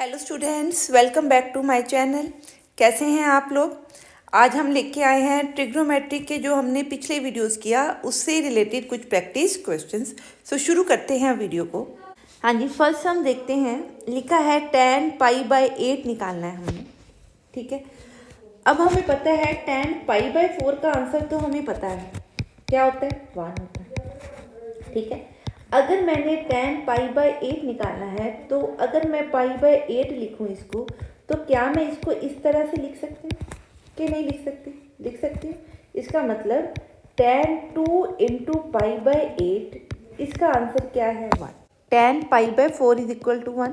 Hello students, welcome back to my channel. कैसे हैं आप लोग। आज हम लेके आए हैं ट्रिग्नोमेट्री के जो हमने पिछले वीडियोस किया उससे रिलेटेड कुछ प्रैक्टिस क्वेश्चंस। सो शुरू करते हैं वीडियो को। हाँ जी, फर्स्ट हम देखते हैं, लिखा है tan π/8 निकालना है हमें। ठीक है, अब हमें पता है tan π/4 का आंसर तो हमें पता है क्या होता है, 1 होता है। ठीक है, अगर मैंने tan π/8 निकालना है तो अगर मैं π/8 लिखूं इसको, तो क्या मैं इसको इस तरह से लिख सकती हूँ कि नहीं लिख सकती? लिख सकती हूँ। इसका मतलब tan 2 इंटू π/8, इसका आंसर क्या है, 1। tan π/4 is equal to 1।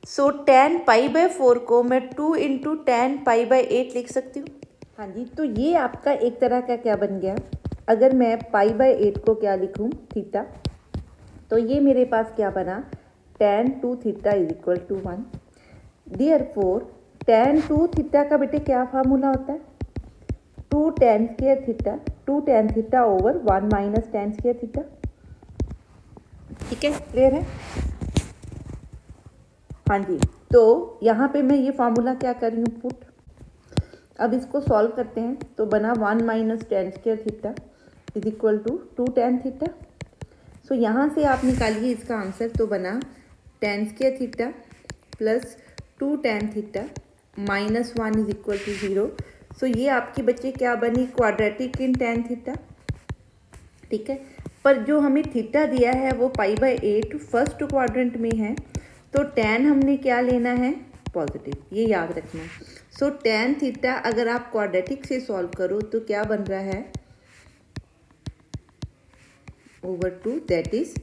So tan π/4 को मैं 2 इंटू tan π/8 लिख सकती हूँ। हाँ जी, तो ये आपका एक तरह का क्या बन गया। अगर मैं π/8 को क्या लिखूँ, थीटा, तो ये मेरे पास क्या बना, tan 2 theta is equal to 1। Therefore tan 2 theta का बेटे क्या फार्मूला होता है, 2 tan square theta, 2 tan theta over 1 minus tan square theta. ठीक है, क्लियर है। हाँ जी, तो यहाँ पे मैं ये फार्मूला क्या कर रही हूँ, पुट। अब इसको सॉल्व करते हैं तो बना 1 minus tan square theta is equal to 2 tan theta. So यहाँ से आप निकालिए इसका आंसर, तो बना tan square theta plus 2 tan theta minus 1 is equal to 0। So ये आपकी बच्चे क्या बनी, क्वाड्रेटिक इन tan थीटा। ठीक है, पर जो हमें थीटा दिया है वो π/8 फर्स्ट क्वाड्रेंट में है, तो tan हमने क्या लेना है, पॉजिटिव, ये याद रखना। सो tan थीटा अगर आप क्वाड्रेटिक से सॉल्व करो तो क्या बन रहा है, ओवर 2, दैट इज,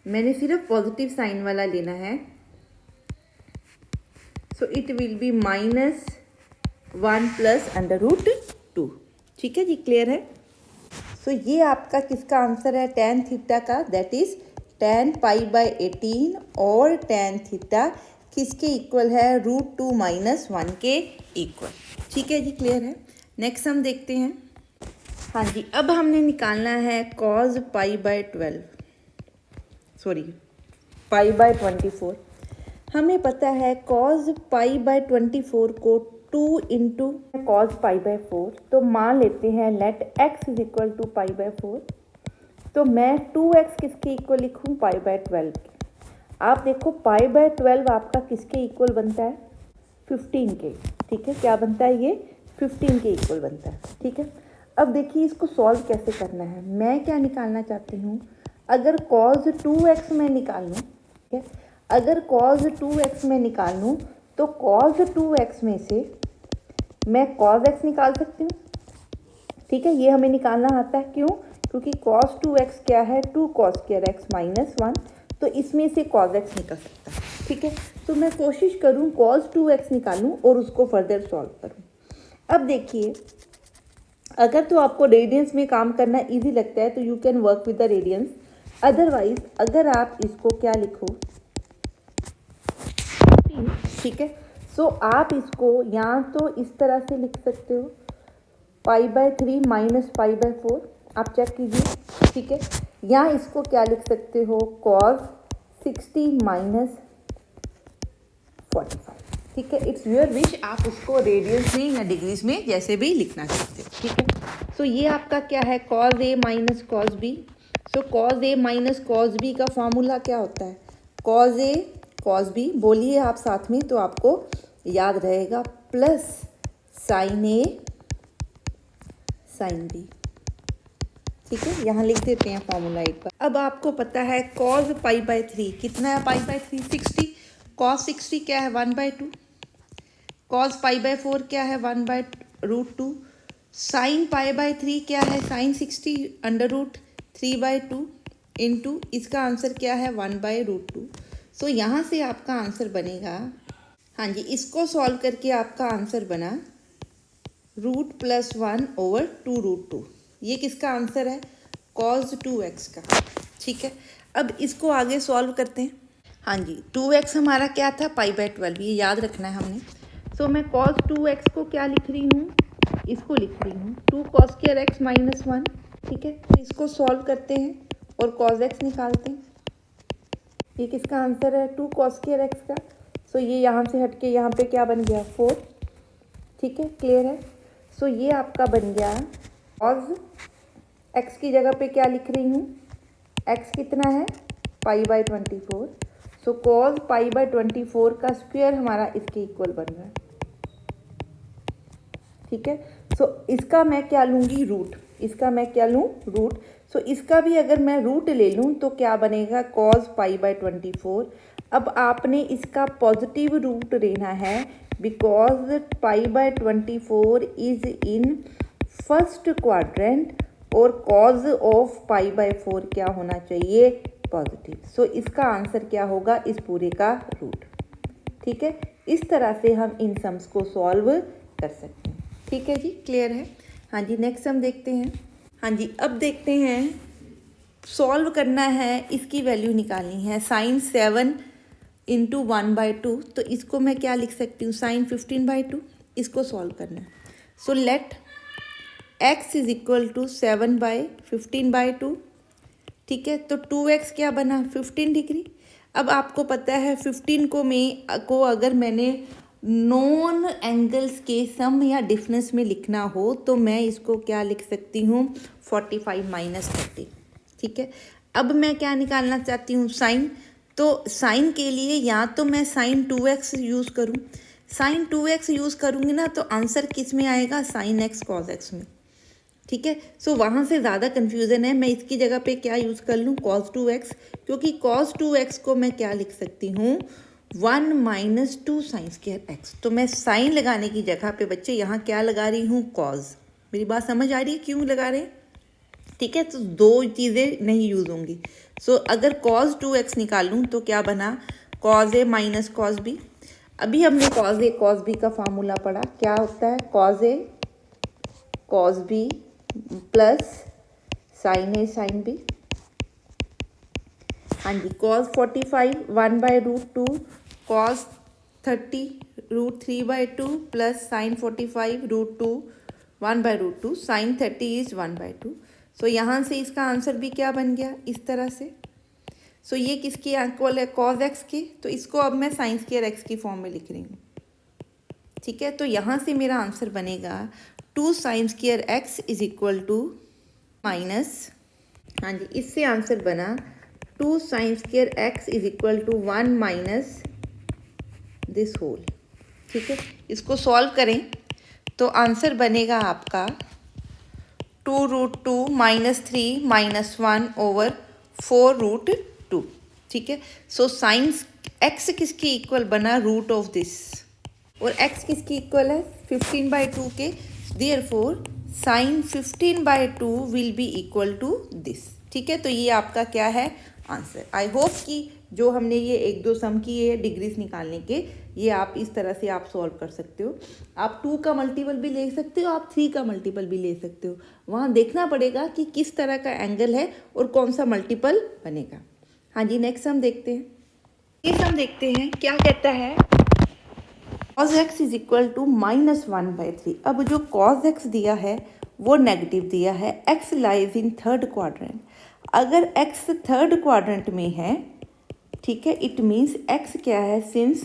मैंने सिर्फ पॉजिटिव साइन वाला लेना है। So it will be -1 plus √2। ठीक है जी, क्लियर है। सो ये आपका किसका आंसर है, tan थीटा का, दैट इज tan π/18, और tan थीटा किसके इक्वल है, √2 माइनस 1 के इक्वल। ठीक है जी, क्लियर है। नेक्स्ट हम देखते हैं। हाँ जी, अब हमने निकालना है cos π/12, सॉरी π/24। हमें पता है cos π/24 को 2 इंटू cos π/4, तो मान लेते हैं let x is equal to π/4। तो मैं 2x किसके इक्वल लिखूँ, π/12 के। आप देखो π/12 आपका किसके इक्वल बनता है, 15 के। ठीक है, क्या बनता है ये, 15 के इक्वल बनता है। ठीक है, अब देखिए इसको सॉल्व कैसे करना है। मैं क्या निकालना चाहती हूँ, अगर cos 2x में निकाल लूँ, ठीक है, अगर cos 2x में निकाल लूँ तो cos 2x में से मैं cos x निकाल सकती हूँ। ठीक है, ये हमें निकालना आता है, क्यों, क्योंकि cos 2x क्या है, 2 cos स्क्वायर x माइनस 1, तो इसमें से cos x निकल सकता है। ठीक है, तो मैं कोशिश करूँ cos 2x निकालूँ और उसको फर्दर सॉल्व करूँ। अब देखिए, अगर तो आपको रेडियंस में काम करना इजी लगता है तो you can work with the radians, otherwise अगर आप इसको क्या लिखो, ठीक है, सो आप इसको यहाँ तो इस तरह से लिख सकते हो, π/3 माइनस π/4, आप चेक कीजिए। ठीक है, यहाँ इसको क्या लिख सकते हो, cos 60 माइनस 45। ठीक है, इट्स योर विश, आप उसको रेडियंस में या डिग्रीज में जैसे भी लिखना चाहते हो। ठीक है, सो ये आपका क्या है, cos a minus cos b। So cos a minus cos b का फॉर्मूला क्या होता है, cos a cos b, बोलिए आप साथ में तो आपको याद रहेगा, plus sin a sin b। ठीक है, यहाँ लिख देते हैं फॉर्मूला एक बार। अब आपको पता है cos π/3 कितना है, π/3 60, cos 60 क्या है, 1/2, cos π/4 क्या है, 1/√2, sin π/3 क्या है, sin 60 √3/2 इंटू इसका आंसर क्या है, 1/√2। सो यहाँ से आपका आंसर बनेगा, हाँ जी, इसको सॉल्व करके आपका आंसर बना √+1 ओवर 2√2। ये किसका आंसर है, cos 2x का। ठीक है, अब इसको आगे सॉल्व करते हैं। हाँ जी, 2x हमारा क्या था, π/12, ये याद रखना है हमने। सो मैं cos 2x को क्या लिख रही हूँ, इसको लिख रही हूँ 2 cos स्क्वायर x माइनस 1। ठीक है, तो इसको सॉल्व करते हैं और cos x निकालते हैं। ये किसका आंसर है? 2 cos स्क्वायर एक्स का। सो ये यहाँ से हट के यहाँ पे क्या बन गया? 4। ठीक है, क्लियर है। सो ये आपका बन गया cos एक्स की जगह पे क्या लिख रही हूँ? एक्स कितना है? π/24। सो cos π/24 का स्क्वायर हमारा इसके इक्वल बन रहा है। ठीक है, सो इसका मैं क्या लूँगी? रूट। इसका मैं क्या लूँ? रूट। सो इसका भी अगर मैं रूट ले लूँ तो क्या बनेगा? cos π/24। अब आपने इसका पॉजिटिव रूट लेना है because π/24 is in first quadrant और cos ऑफ π/4 क्या होना चाहिए? पॉजिटिव। सो इसका आंसर क्या होगा? इस पूरे का रूट। ठीक है, इस तरह से हम इन सम्स को सॉल्व कर सकते हैं। ठीक है जी, क्लियर है। हाँ जी, नेक्स्ट सम देखते हैं। हाँ जी, अब देखते हैं, सॉल्व करना है, इसकी वैल्यू निकालनी है। sin 7 × 1/2, तो इसको मैं क्या लिख सकती हूँ? sin 15/2। इसको सॉल्व करना है। So let x is equal to 7/15/2। ठीक है, तो 2x क्या बना? 15 डिग्री। अब आपको पता है 15 को अगर मैंने नॉन एंगल्स के सम या डिफरेंस में लिखना हो तो मैं इसको क्या लिख सकती हूँ? 45 - 30। ठीक है, अब मैं क्या निकालना चाहती हूँ? साइन। तो साइन के लिए या तो मैं sin 2x यूज़ करूँ। sin 2x यूज़ करूँगी ना तो आंसर किस में आएगा? sin x cos x में। ठीक है, सो वहाँ से ज़्यादा कन्फ्यूज़न है। मैं इसकी जगह पे क्या यूज़ कर लूँ? cos 2x, क्योंकि cos 2x को मैं क्या लिख सकती हूँ? 1 - 2 sin स्क्वायर x। तो मैं साइन लगाने की जगह पे बच्चे यहाँ क्या लगा रही हूँ? cos। मेरी बात समझ आ रही है क्यों लगा रहे हैं? ठीक है, तो दो चीज़ें नहीं यूज़ होंगी। सो अगर cos 2x निकालूँ तो क्या बना? cos a - cos b। अभी हमने cos a cos b का फार्मूला पढ़ा, क्या होता है? cos a cos b plus sin a sin b। हाँ जी, cos 45 1/√2 cos 30 √3/2 plus sin 45 √2 1/√2 sin 30 is 1/2। सो यहाँ से इसका आंसर भी क्या बन गया? इस तरह से। सो ये किसकी इक्वल है? cos x की। तो इसको अब मैं sin स्क्वायर x की फॉर्म में लिख रही हूँ। ठीक है, तो यहाँ से मेरा आंसर बनेगा 2 sin square x is equal to minus, हाँ जी, इससे आंसर बना 2 sin square x is equal to 1 minus this whole. ठीक है, इसको सॉल्व करें तो आंसर बनेगा आपका 2√2 - 3 - 1 ओवर 4√2। ठीक है, सो sin x किसकी इक्वल बना? Root of this. और x किसकी इक्वल है? 15/2 के। Therefore sin 15/2 will be equal to this. ठीक है, तो ये आपका क्या है? आंसर। आई होप कि जो हमने ये 1-2 सम किए हैं डिग्रीज निकालने के, ये आप इस तरह से आप सॉल्व कर सकते हो। आप 2 का मल्टीपल भी ले सकते हो, आप 3 का मल्टीपल भी ले सकते हो। वहाँ देखना पड़ेगा कि किस तरह का एंगल है और कौन सा मल्टीपल बनेगा। हाँ जी, नेक्स्ट सम देखते हैं। ये सम देखते हैं, क्या कहता है? cos x is equal to -1/3। अब जो cos x दिया है वो नेगेटिव दिया है। x lies in third quadrant. अगर x थर्ड क्वाड्रेंट में है, ठीक है, इट मीन्स x क्या है? सिंस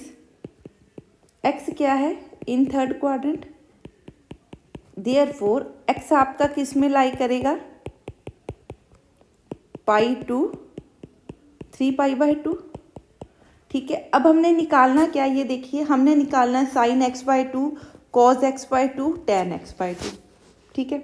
x क्या है? In third quadrant, therefore x आपका किस में लाई करेगा? π/2 3π/2। ठीक है, अब हमने निकालना क्या? ये देखिए, हमने निकालना है sin x/2 cos x/2 tan x/2। ठीक है,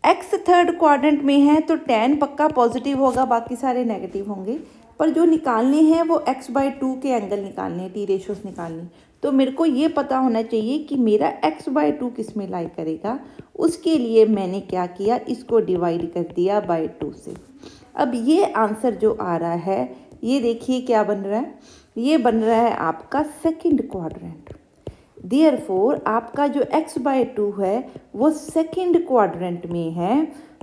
x थर्ड क्वाड्रेंट में है तो tan पक्का पॉजिटिव होगा, बाकी सारे नेगेटिव होंगे। पर जो निकालने हैं वो x/2 के एंगल निकालने हैं, टी रेशोस निकालनी। तो मेरे को ये पता होना चाहिए कि मेरा x/2 किस में लाई करेगा। उसके लिए मैंने क्या किया? इसको डिवाइड कर दिया बाय 2 से। अब ये आंसर जो आ रहा है, ये देखिए क्या बन रहा है? ये बन रहा है आपका सेकंड क्वाड्रेंट। देयरफॉर आपका जो x/2 है वो सेकंड क्वाड्रेंट में है।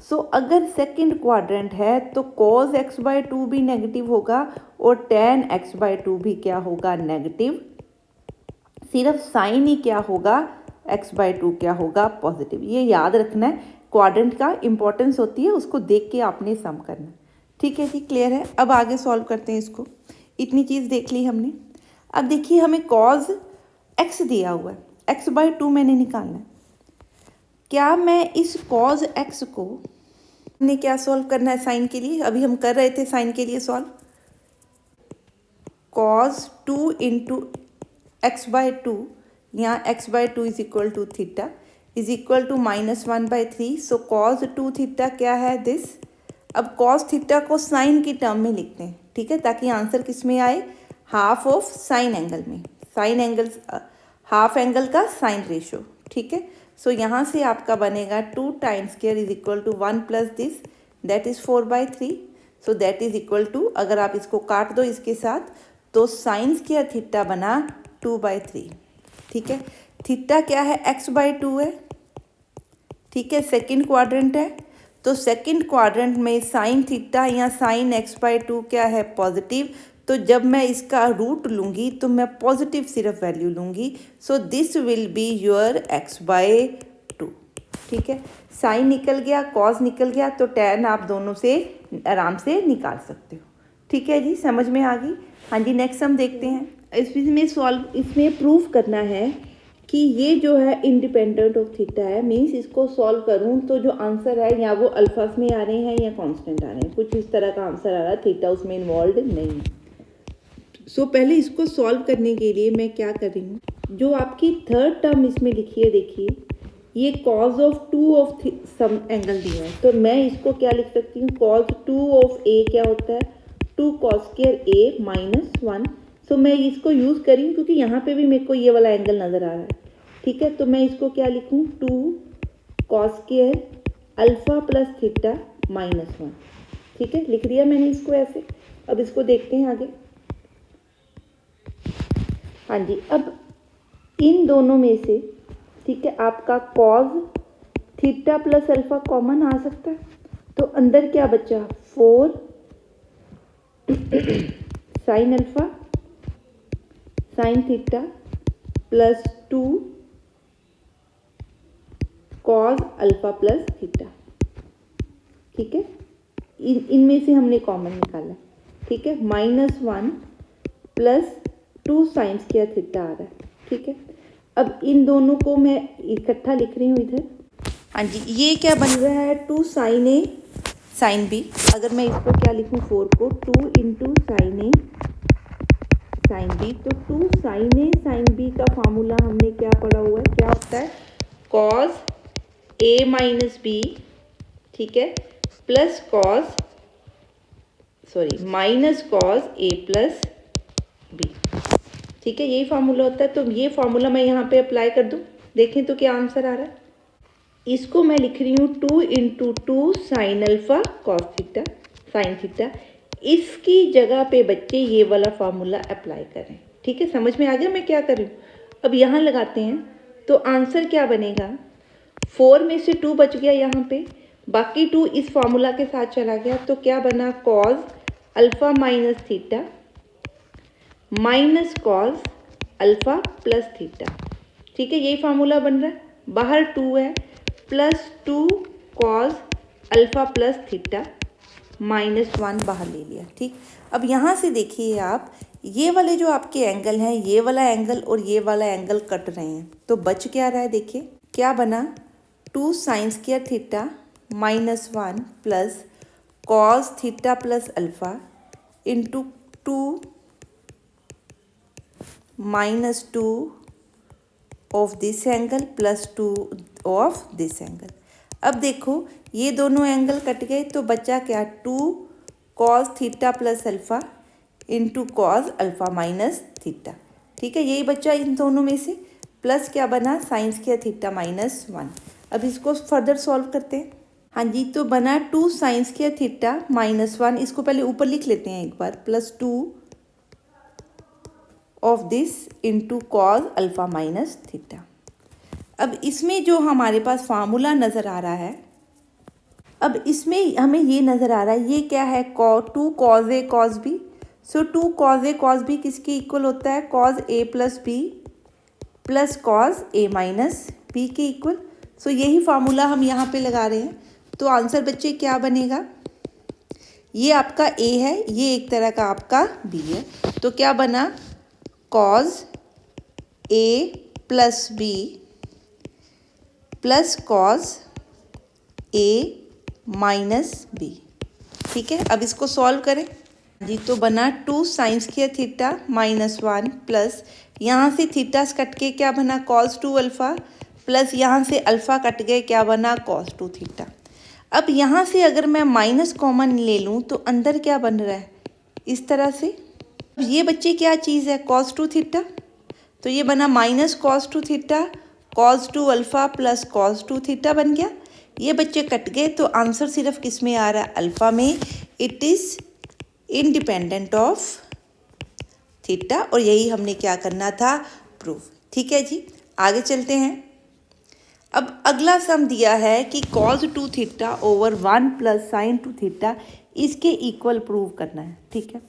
सो अगर सेकंड क्वाड्रेंट है तो cos x/2 भी नेगेटिव होगा और tan x/2 भी क्या होगा? नेगेटिव। सिर्फ साइन ही क्या होगा? x/2 क्या होगा? पॉजिटिव। ये याद रखना है, क्वाड्रेंट का इंपॉर्टेंस होती है, उसको देख के आपने सम करना। ठीक है जी, क्लियर है। अब आगे सॉल्व करते हैं इसको। इतनी चीज़ देख ली हमने। अब देखिए हमें कॉज x दिया हुआ है, x/2 मैंने निकालना है। क्या मैं इस कॉज x को हमने क्या सॉल्व करना है साइन के लिए, अभी हम कर रहे थे साइन के लिए सॉल्व। cos 2 इंटू x/2, यहाँ x/2 is equal to theta is equal to -1/3। So cos 2 theta क्या है दिस। अब cos थीटा को साइन की टर्म में लिखते हैं, ठीक है, ताकि आंसर किस में आए, हाफ ऑफ साइन एंगल में। साइन एंगल हाफ एंगल का साइन रेशो, ठीक है। सो यहाँ से आपका बनेगा 2 times square is equal to 1 plus this, that is 4/3। So that is equal to, अगर आप इसको काट दो इसके साथ तो साइन स्क्वायर थीटा बना 2/3, ठीक है। थीटा क्या है, x/2 है, ठीक है, सेकंड क्वाड्रेंट है। तो सेकंड क्वाड्रेंट में साइन थीटा या साइन x/2 क्या है, पॉजिटिव। तो जब मैं इसका रूट लूँगी तो मैं पॉजिटिव सिर्फ वैल्यू लूँगी। So this will be your x/2, ठीक है। साइन निकल गया, कॉस निकल गया, तो टैन आप दोनों से आराम से निकाल सकते हो, ठीक है जी, समझ में आ गई। हाँ जी, नेक्स्ट हम देखते हैं। इसमें प्रूफ करना है कि ये जो है इंडिपेंडेंट ऑफ थीटा है, मीन्स इसको सॉल्व करूँ तो जो आंसर है या वो अल्फास में आ रहे हैं या कांस्टेंट आ रहे हैं, कुछ इस तरह का आंसर आ रहा है, थीटा उसमें इन्वॉल्व नहीं है। सो पहले इसको सॉल्व करने के लिए मैं क्या कर रही हूँ, जो आपकी थर्ड टर्म इसमें लिखी है, देखिए ये cos of 2 of some angle दिया है, तो मैं इसको क्या लिख सकती हूँ, cos 2 ऑफ a क्या होता है, 2 cos स्क्वायर a माइनस 1। सो मैं इसको यूज़ करी हूँ क्योंकि यहाँ पे भी मेरे को ये वाला एंगल नज़र आ रहा है, ठीक है। तो मैं इसको क्या लिखूँ, 2 cos square alpha plus theta minus 1, ठीक है, लिख दिया मैंने इसको ऐसे। अब इसको देखते हैं आगे। हाँ जी, अब इन दोनों में से, ठीक है, आपका cos theta plus alpha common आ सकता है, तो अंदर क्या बचा, 4 sine alpha sine theta plus 2 cos alpha plus theta, ठीक है। इनमें से हमने कॉमन निकाला, ठीक है, -1 प्लस 2 साइन स्क्वायर थीटा आ रहा है, ठीक है। अब इन दोनों को मैं इकट्ठा लिख रही हूँ इधर। हाँ जी, ये क्या बन रहा है, 2 साइन ए साइन बी। अगर मैं इसको क्या लिखूँ, 4 को 2 इंटू साइन ए साइन बी, तो 2 साइन ए साइन बी का फार्मूला हमने क्या पढ़ा हुआ है, क्या होता है, कॉस ए माइनस बी, ठीक है, plus minus cos A plus B, ठीक है, यही फार्मूला होता है। तो ये फार्मूला मैं यहाँ पे अप्लाई कर दूँ, देखें तो क्या आंसर आ रहा है। इसको मैं लिख रही हूँ 2 into 2 sine alpha cos theta sine theta. इसकी जगह पे बच्चे ये वाला फार्मूला अप्लाई करें, ठीक है, समझ में आ गया मैं क्या कर रही हूँ। अब यहाँ लगाते हैं तो आंसर क्या बनेगा, 4 में से 2 बच गया यहाँ पे, बाकी 2 इस फार्मूला के साथ चला गया, तो क्या बना, cos alpha minus theta minus cos alpha plus theta, ठीक है, यही फार्मूला बन रहा है। बाहर 2 है, plus 2 cos alpha plus theta -1 बाहर ले लिया, ठीक। अब यहाँ से देखिए आप, ये वाले जो आपके एंगल हैं, ये वाला एंगल और ये वाला एंगल कट रहे हैं, तो बच क्या रहा है, देखिए क्या बना, 2 sine square theta -1 plus cos theta plus alpha into 2 -2 of this angle plus 2 of this angle. अब देखो ये दोनों एंगल कट गए, तो बचा क्या, 2 cos theta plus alpha into cos alpha minus theta, ठीक है, यही बचा इन दोनों में से, प्लस क्या बना, साइन स्क्वायर थीटा -1। अब इसको फर्दर सॉल्व करते हैं। हाँ जी, तो बना 2 साइन स्क्वायर थीटा -1, इसको पहले ऊपर लिख लेते हैं एक बार, plus 2 of this into cos alpha minus theta. अब इसमें जो हमारे पास फार्मूला नज़र आ रहा है, अब इसमें हमें ये नज़र आ रहा है, ये क्या है, 2 कॉज ए कॉस बी। सो 2 कॉज ए कॉस बी किसके इक्वल होता है, cos A plus B plus cos A minus B के इक्वल। सो यही फार्मूला हम यहाँ पे लगा रहे हैं, तो आंसर बच्चे क्या बनेगा, ये आपका ए है, ये एक तरह का आपका बी है। तो क्या बना, कॉज ए प्लस बी प्लस कॉज ए माइनस बी। ठीक है, अब इसको सॉल्व करें जी। तो बना 2 साइन स्क्वायर थीटा -1 प्लस यहाँ से थीटा कट के क्या बना कॉस 2 अल्फ़ा प्लस यहाँ से अल्फ़ा कट गए क्या बना कॉस 2 थीटा। अब यहाँ से अगर मैं माइनस कॉमन ले लूँ तो अंदर क्या बन रहा है, इस तरह से। ये बच्चे क्या चीज़ है, कॉस 2 थीटा। तो ये बना minus cos 2 theta cos 2 alpha plus cos 2 theta बन गया। ये बच्चे कट गए तो आंसर सिर्फ किस में आ रहा है, अल्फ़ा में। It is independent of theta, और यही हमने क्या करना था, प्रूव। ठीक है जी, आगे चलते हैं। अब अगला सम दिया है कि cos 2 theta over 1 plus sign 2 theta इसके इक्वल प्रूव करना है। ठीक है,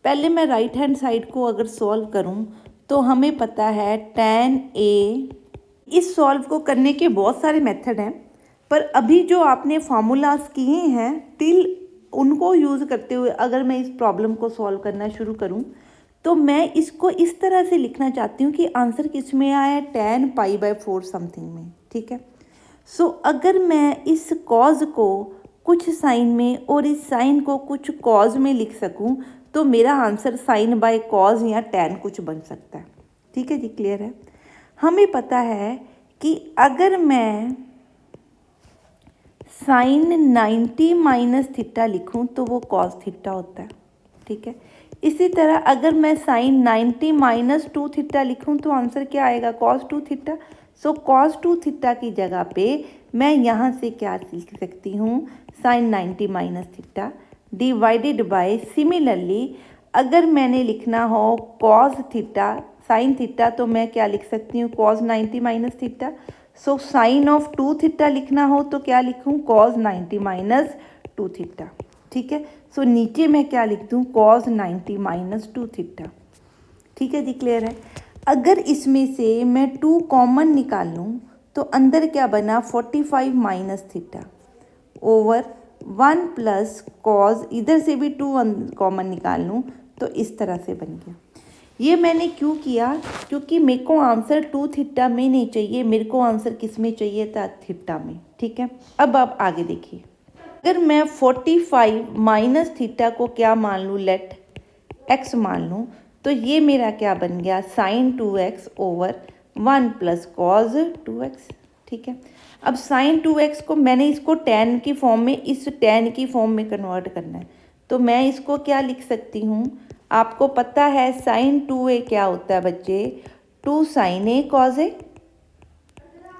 पहले मैं राइट हैंड साइड को अगर सॉल्व करूं तो हमें पता है tan a। इस सॉल्व को करने के बहुत सारे मेथड हैं, पर अभी जो आपने फार्मूलाज किए हैं टिल उनको यूज़ करते हुए अगर मैं इस प्रॉब्लम को सॉल्व करना शुरू करूं तो मैं इसको इस तरह से लिखना चाहती हूँ कि आंसर किस में आया, tan π/4 समथिंग में। ठीक है, सो अगर मैं इस कॉज को कुछ साइन में और इस साइन को कुछ कॉज में लिख सकूं तो मेरा आंसर साइन बाय कॉज या tan कुछ बन सकता है। ठीक है जी, क्लियर है। हमें पता है कि अगर मैं साइन 90 माइनस थीटा लिखूं तो वो कॉस थीटा होता है। ठीक है, इसी तरह अगर मैं साइन 90 माइनस 2 थीटा लिखूं तो आंसर क्या आएगा, cos 2 theta. So cos 2 theta की जगह पे मैं यहाँ से क्या लिख सकती हूँ, sine 90 minus theta divided by, similarly अगर मैंने लिखना हो कॉस थीटा साइन थीटा तो मैं क्या लिख सकती हूँ, cos 90 minus theta. So sine of 2 theta लिखना हो तो क्या लिखूँ, कॉस 90 माइनस 2 थीटा। ठीक है, सो नीचे मैं क्या लिख दूँ, कॉस 90 माइनस 2 थीटा। ठीक है जी, क्लियर है। अगर इसमें से मैं 2 कॉमन निकाल लूँ तो अंदर क्या बना, 45 minus theta over 1 plus cos, इधर से भी 2 कॉमन निकाल लूँ तो इस तरह से बन गया। ये मैंने क्यों किया, क्योंकि मेरे को आंसर 2 थीटा में नहीं चाहिए, मेरे को आंसर किस में चाहिए था, थीटा में। ठीक है, अब आप आगे देखिए। अगर मैं 45 माइनस थीटा को क्या मान लूँ, लेट x मान लूँ, तो ये मेरा क्या बन गया, sign 2x over 1 plus cos 2x। ठीक है, अब साइन 2x को मैंने इसको tan की फॉर्म में, इस tan की फॉर्म में कन्वर्ट करना है, तो मैं इसको क्या लिख सकती हूँ, आपको पता है साइन 2a क्या होता है बच्चे, 2 साइन a कॉज a।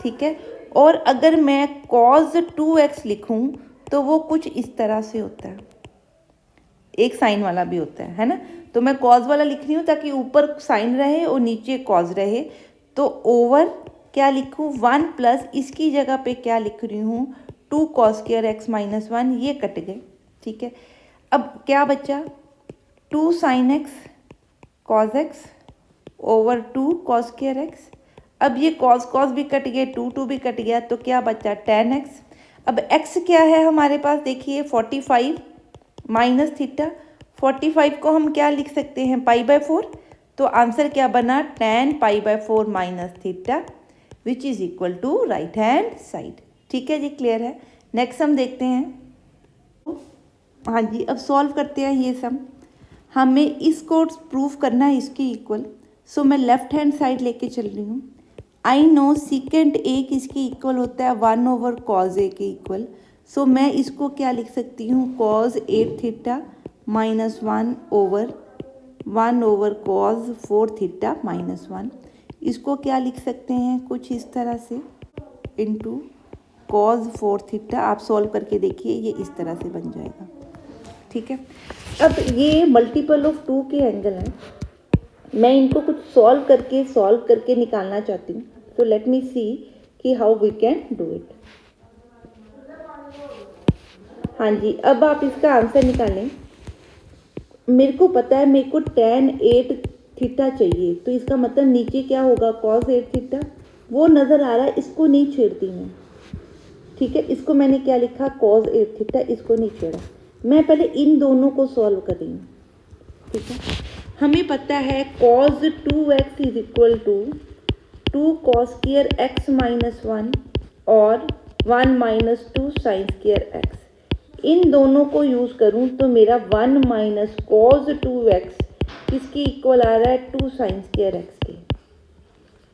ठीक है, और अगर मैं कॉज 2x लिखूं तो वो कुछ इस तरह से होता है, एक साइन वाला भी होता है ना। तो मैं कॉज वाला लिख रही हूँ ताकि ऊपर साइन रहे और नीचे कॉज रहे। तो ओवर क्या लिखूँ, 1 प्लस इसकी जगह पे क्या लिख रही हूँ, 2 कॉस स्क्वायर x माइनस 1, ये कट गए। ठीक है, अब क्या बचा, 2 sine x cos x over 2 cos square x। अब ये कॉस कॉस भी कट गए, 2 भी कट गया, तो क्या बचा, tan x। अब x क्या है हमारे पास, देखिए 45 माइनस थीटा, 45 को हम क्या लिख सकते हैं, π/4। तो आंसर क्या बना, tan π/4 minus theta which is equal to right hand side. ठीक है जी, क्लियर है। नेक्स्ट सम देखते हैं। हाँ जी, अब सॉल्व करते हैं ये सम। हमें इसको प्रूफ करना है इसकी इक्वल। सो मैं लेफ्ट हैंड साइड लेके चल रही हूँ। आई नो सीकेंट ए किसकी इक्वल होता है, 1 ओवर कॉज ए के इक्वल। सो मैं इसको क्या लिख सकती हूँ, cause 8 theta minus 1 over cause 4 theta minus 1। इसको क्या लिख सकते हैं, कुछ इस तरह से, इंटू कॉज 4 थीटा। आप सॉल्व करके देखिए, ये इस तरह से बन जाएगा। ठीक है, अब ये मल्टीपल ऑफ 2 के एंगल हैं, मैं इनको कुछ सॉल्व करके निकालना चाहती हूँ। तो लेट मी सी कि how we can do it. हाँ जी, अब आप इसका आंसर निकालें। मेरे को पता है, मेरे को tan 8 थीटा चाहिए, तो इसका मतलब नीचे क्या होगा, cos 8 थीटा। वो नज़र आ रहा है, इसको नहीं छेड़ती मैं। ठीक है, इसको मैंने क्या लिखा, cos 8 थीटा, इसको नहीं छेड़ा। मैं पहले इन दोनों को सॉल्व कर रही हूँ, ठीक है। हमें पता है cos 2x is equal to 2 cos square x minus 1 और 1 माइनस 2 साइन स्क्वायर x। इन दोनों को यूज़ करूँ तो मेरा 1 माइनस cos 2x किसके इक्वल आ रहा है, 2 साइन स्क्वायर x के,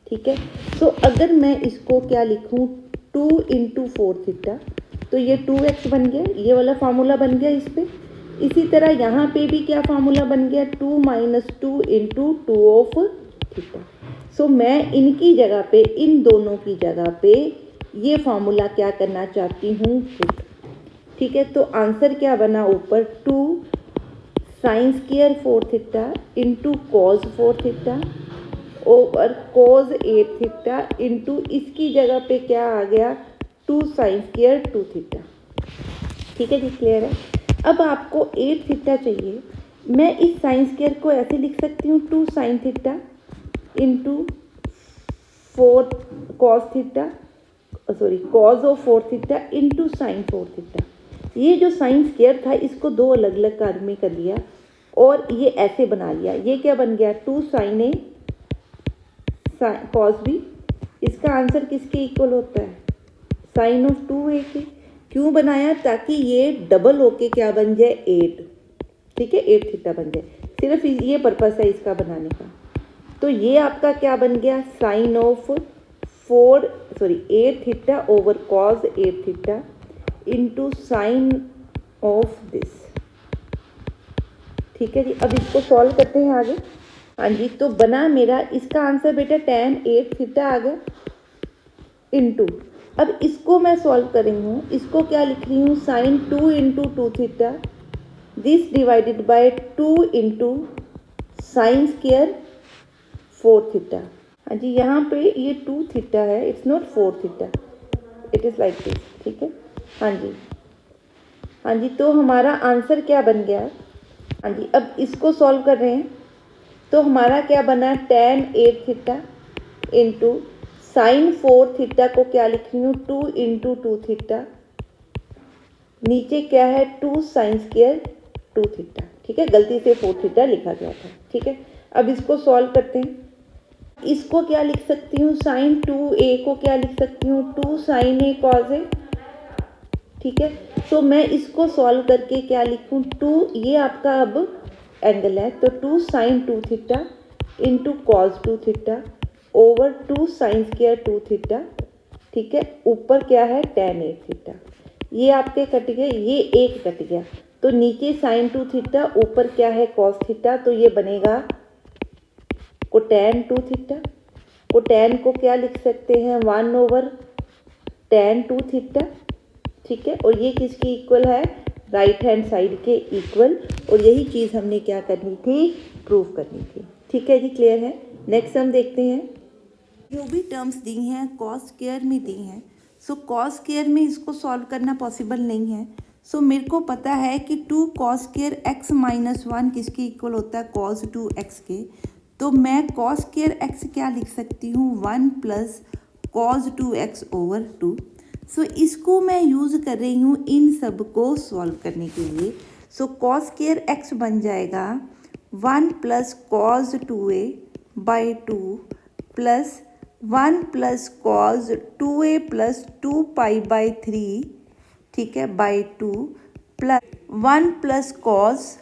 ठीक है। तो अगर मैं इसको क्या लिखूँ, 2 इंटू 4 थीटा, तो ये 2x बन गया, ये वाला फार्मूला बन गया इस पे। इसी तरह यहाँ पे भी क्या फार्मूला बन गया, 2 माइनस 2 इंटू 2 ऑफ थीटा। सो मैं इनकी जगह पे, इन दोनों की जगह पे ये फार्मूला क्या करना चाहती हूँ, पुट, ठीक है। तो आंसर क्या बना ऊपर, 2 sine square 4 theta into cos 4 theta over cos 8 theta into इसकी जगह पे क्या आ गया, 2 साइन स्क्वायर 2 थीटा, ठीक है जी, क्लियर है। अब आपको 8 थीटा चाहिए, मैं इस साइन स्क्वायर को ऐसे लिख सकती हूँ, 2 sine theta into 4 cos theta, sorry cos of 4 theta into sign 4 theta. ये जो साइन स्क्वायर था इसको दो अलग अलग कार्ड में कर लिया और ये ऐसे बना लिया। ये क्या बन गया, 2 साइन ए कॉस बी। इसका आंसर किसके इक्वल होता है, साइन ऑफ 2a के। क्यों बनाया, ताकि ये डबल होके क्या बन जाए, 8, ठीक है, 8 थीटा बन जाए। सिर्फ ये पर्पस है इसका बनाने का। तो ये आपका क्या बन गया, sine of 8 theta over cos 8 theta into sine of this, ठीक है जी। अब इसको सॉल्व करते हैं आगे। हाँ जी, तो बना मेरा इसका आंसर बेटा tan 8 थीटा आ गया इंटू, अब इसको मैं सॉल्व कर रही हूँ, इसको क्या लिख रही हूँ, sine 2 into 2 theta this divided by 2 into sine square 4 theta. हाँ जी, यहाँ पे ये 2 थीटा है, it's not 4 theta, it is like this, ठीक है। हाँ जी, हाँ जी, तो हमारा आंसर क्या बन गया। हाँ जी, अब इसको सॉल्व कर रहे हैं, तो हमारा क्या बना, tan 8 theta into sign 4 theta को क्या लिख रही हूँ, 2 इंटू 2 थीटा, नीचे क्या है 2 साइन स्क्वायर 2 थीटा, ठीक है, गलती से 4 थीटा लिखा गया था, ठीक है। अब इसको सॉल्व करते हैं। इसको क्या लिख सकती हूँ, साइन 2a को क्या लिख सकती हूँ, 2 साइन a कॉस a, ठीक है। तो मैं इसको सॉल्व करके क्या लिखूँ, 2, ये आपका अब एंगल है, तो 2 sine 2 theta into cos 2 theta over 2 sine square 2 theta, ठीक है, ऊपर क्या है tan 8 थीटा। ये आपके कट गए, ये एक कट गया, तो नीचे साइन 2 थीटा, ऊपर क्या है कॉस थीटा, तो ये बनेगा कोटैन 2 थीटा। कोटैन को क्या लिख सकते हैं, 1 ओवर tan 2 थीटा, ठीक है, और ये किसकी इक्वल है, राइट हैंड साइड के इक्वल। और यही चीज़ हमने क्या करनी थी, प्रूव करनी थी, ठीक है जी, क्लियर है। नेक्स्ट हम देखते हैं, जो भी टर्म्स दी हैं कॉस स्क्वायर में दी हैं, सो कॉस स्क्वायर में इसको सॉल्व करना पॉसिबल नहीं है। सो मेरे को पता है कि 2 कॉस स्क्वायर एक्स माइनस 1 किसके इक्वल होता है, कॉस 2x के। तो मैं कॉस स्क्वायर x क्या लिख सकती हूँ, 1 प्लस कॉस 2x ओवर 2। सो इसको मैं यूज़ कर रही हूँ इन सब को सॉल्व करने के लिए। सो कॉस स्क्वायर x बन जाएगा 1 plus cos 2a by 2 plus 1 plus cos 2a plus 2 pi by 3, ठीक है, by 2 plus 1 plus cos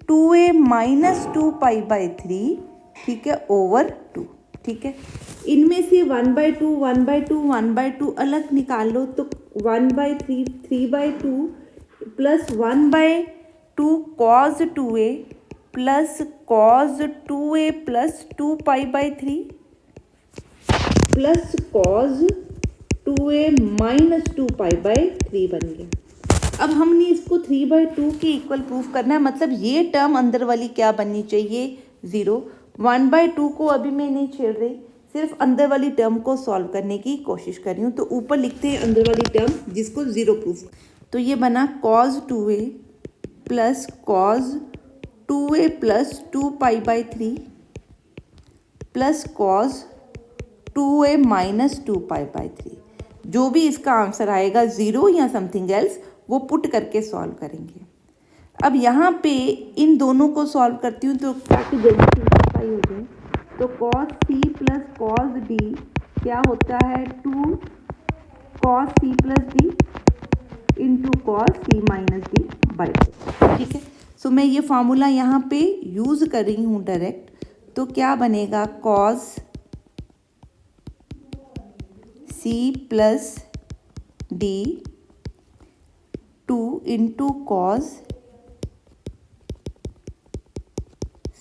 2a minus 2 pi by 3, ठीक है, ओवर 2, ठीक है। इनमें से 1/2 1/2 1/2 अलग निकाल लो, तो 1/3 3/2 plus 1/2 cos 2a plus cos 2a plus 2 pi by 3 plus cos 2a minus 2 pi by 3 बन गया। अब हमने इसको 3/2 के इक्वल प्रूफ करना है, मतलब ये टर्म अंदर वाली क्या बननी चाहिए, 0। 1/2 को अभी मैं नहीं छेड़ रही, सिर्फ अंदर वाली टर्म को सॉल्व करने की कोशिश कर रही हूँ। तो ऊपर लिखते हैं अंदर वाली टर्म जिसको 0 प्रूफ। तो ये बना cos 2a plus cos 2a plus 2 pi by 3 plus cos 2a minus 2 pi by 3। जो भी इसका आंसर आएगा 0 या समथिंग एल्स वो पुट करके सॉल्व करेंगे। अब यहाँ पे इन दोनों को सॉल्व करती हूँ तो ताकि जल्दी सिंप्लीफाई हो जाए। तो cos c plus cos d क्या होता है 2 cos c plus d into cos c minus d by 2। ठीक है, सो मैं ये फार्मूला यहाँ पे यूज़ कर रही हूँ डायरेक्ट। तो क्या बनेगा cos c plus d 2 into cos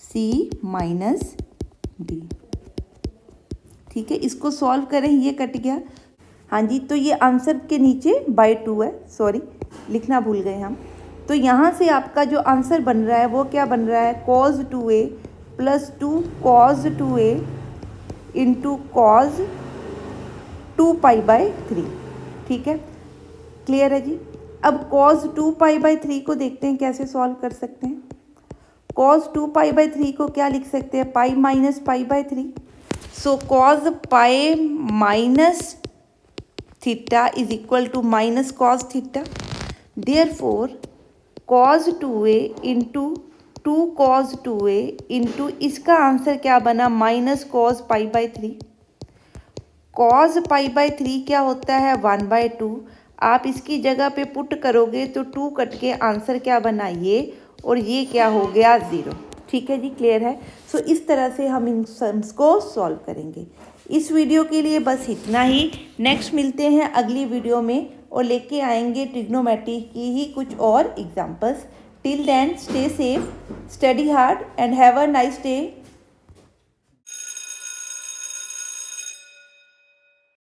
c minus d। ठीक है, इसको सॉल्व करें, ये कट गया। हाँ जी, तो ये आंसर के नीचे बाई 2 है, सॉरी लिखना भूल गए हम। तो यहाँ से आपका जो आंसर बन रहा है वो क्या बन रहा है cos 2a plus 2 cos 2a into cos 2 pi by 3। ठीक है, क्लियर है जी। अब cos 2 पाई बाई 3 को देखते हैं कैसे सॉल्व कर सकते हैं। cos 2 पाई बाई 3 को क्या लिख सकते हैं, pi minus pi by 3। So cos pi minus theta is equal to minus cos theta. Therefore cos 2a into 2 cos 2a into इसका आंसर क्या बना minus cos pi by 3। cos pi by 3 क्या होता है 1/2। आप इसकी जगह पे पुट करोगे तो 2 कट के आंसर क्या बना ये, और ये क्या हो गया 0। ठीक है जी, क्लियर है। सो इस तरह से हम इन सम्स को सॉल्व करेंगे। इस वीडियो के लिए बस इतना ही। नेक्स्ट मिलते हैं अगली वीडियो में और लेके आएंगे ट्रिग्नोमेट्री की ही कुछ और examples. Till then stay safe, study hard and have a nice day.